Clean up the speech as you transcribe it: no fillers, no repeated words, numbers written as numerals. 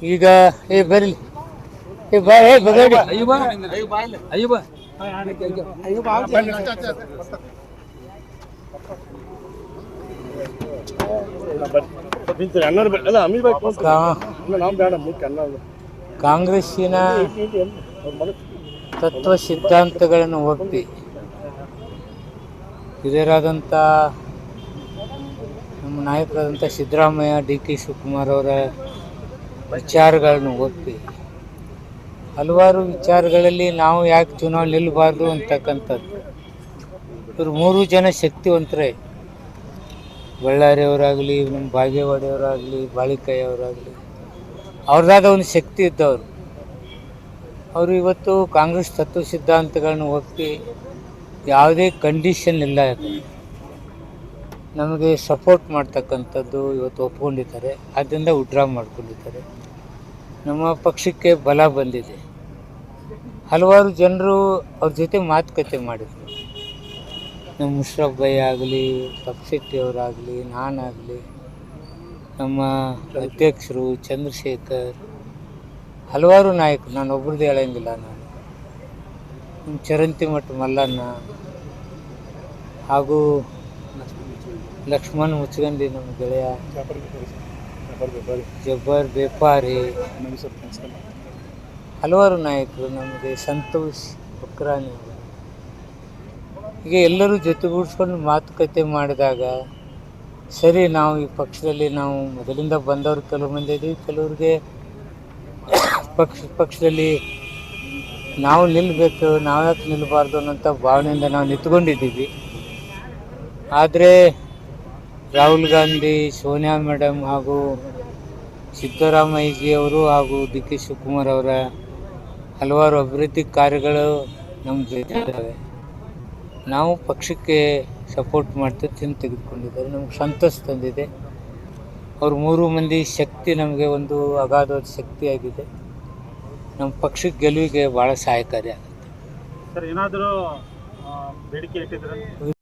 ಈಗ ಬರ್ಲಿ ಬಗಡಿ ಕಾಂಗ್ರೆಸ್ಸಿನ ತತ್ವ ಸಿದ್ಧಾಂತಗಳನ್ನು ಒಪ್ಪಿ ಹಿರಿಯರಾದಂಥ ನಮ್ಮ ನಾಯಕರಾದಂಥ ಸಿದ್ದರಾಮಯ್ಯ, ಡಿ.ಕೆ. ಶಿವಕುಮಾರ್ ಅವರ ವಿಚಾರಗಳನ್ನು ಒಪ್ಪಿ ಹಲವಾರು ವಿಚಾರಗಳಲ್ಲಿ ನಾವು ಯಾಕೆ ಚುನಾವಣೆ ನಿಲ್ಲಬಾರ್ದು ಅಂತಕ್ಕಂಥದ್ದು. ಇವರು 3 ಜನ ಶಕ್ತಿವಂತರೇ, ಬಳ್ಳಾರಿಯವರಾಗಲಿ, ನಮ್ಮ ಬಾಗೇವಾಡಿಯವರಾಗಲಿ, ಬಾಳಿಕಾಯಿಯವರಾಗಲಿ, ಅವ್ರದ್ದಾದ ಒಂದು ಶಕ್ತಿ ಇದ್ದವರು. ಅವರು ಇವತ್ತು ಕಾಂಗ್ರೆಸ್ ತತ್ವ ಸಿದ್ಧಾಂತಗಳನ್ನು ಒಪ್ಪಿ ಯಾವುದೇ ಕಂಡೀಷನ್ ಇಲ್ಲ ನಮಗೆ ಸಪೋರ್ಟ್ ಮಾಡ್ತಕ್ಕಂಥದ್ದು ಇವತ್ತು ಒಪ್ಕೊಂಡಿದ್ದಾರೆ. ಆದ್ದರಿಂದ ವಿಡ್ರಾ ಮಾಡ್ಕೊಂಡಿದ್ದಾರೆ. ನಮ್ಮ ಪಕ್ಷಕ್ಕೆ ಬಲ ಬಂದಿದೆ. ಹಲವಾರು ಜನರು ಅವ್ರ ಜೊತೆ ಮಾತುಕತೆ ಮಾಡಿದರು. ನಮ್ಮ ಮುಷರಫ್ ಭಾಯಿ ಆಗಲಿ, ತಪ್ಪಿಶೆಟ್ಟಿಯವರಾಗಲಿ, ನಾನಾಗಲಿ, ನಮ್ಮ ಅಧ್ಯಕ್ಷರು ಚಂದ್ರಶೇಖರ್, ಹಲವಾರು ನಾಯಕರು, ನಾನು ಒಬ್ರದ್ದು ಹೇಳಂಗಿಲ್ಲ. ನಾನು ನಮ್ಮ ಚರಂತಿಮಠ ಮಲ್ಲಣ್ಣ ಹಾಗೂ ಲಕ್ಷ್ಮಣ್ ಮುಚ್ಗಂಡಿ, ನಮ್ಮ ಗೆಳೆಯ ಜಬ್ಬರ್ ಬೇಪಾರಿ, ಹಲವಾರು ನಾಯಕರು, ನಮಗೆ ಸಂತೋಷ್ ಬಕ್ರಾನಿ, ಹೀಗೆ ಎಲ್ಲರೂ ಜೊತೆಗೂಡಿಸ್ಕೊಂಡು ಮಾತುಕತೆ ಮಾಡಿದಾಗ ಸರಿ, ನಾವು ಈ ಪಕ್ಷದಲ್ಲಿ ನಾವು ಮೊದಲಿಂದ ಬಂದವರು ಕೆಲವು ಮಂದಿ ಇದ್ದೀವಿ, ಕೆಲವ್ರಿಗೆ ಪಕ್ಷದಲ್ಲಿ ನಾವು ನಿಲ್ಲಬೇಕು, ನಾವು ಯಾಕೆ ನಿಲ್ಲಬಾರ್ದು ಅನ್ನೋಂಥ ಭಾವನೆಯಿಂದ ನಾವು ನಿಂತ್ಕೊಂಡಿದ್ದೀವಿ. ಆದರೆ ರಾಹುಲ್ ಗಾಂಧಿ, ಸೋನಿಯಾ ಮೇಡಮ್ ಹಾಗೂ ಸಿದ್ದರಾಮಯ್ಯಜಿಯವರು ಹಾಗೂ ಡಿ.ಕೆ. ಶಿವಕುಮಾರ್ ಅವರ ಹಲವಾರು ಅಭಿವೃದ್ಧಿ ಕಾರ್ಯಗಳು ನಮ್ಮ ಜೊತೆ ಇದ್ದಾವೆ. ನಾವು ಪಕ್ಷಕ್ಕೆ ಸಪೋರ್ಟ್ ಮಾಡ್ತಾ ತೆಗೆದುಕೊಂಡಿದ್ದಾರೆ. ನಮ್ಗೆ ಸಂತೋಷ ತಂದಿದೆ. ಅವ್ರ 3 ಮಂದಿ ಶಕ್ತಿ ನಮಗೆ ಒಂದು ಅಗಾಧವಾದ ಶಕ್ತಿಯಾಗಿದೆ. ನಮ್ಮ ಪಕ್ಷಕ್ಕೆ ಗೆಲುವಿಗೆ ಭಾಳ ಸಹಾಯಕಾರಿ ಆಗುತ್ತೆ. ಸರ್, ಏನಾದರೂ ಬೇಡಿಕೆ ಇಟ್ಟಿದ್ರೆ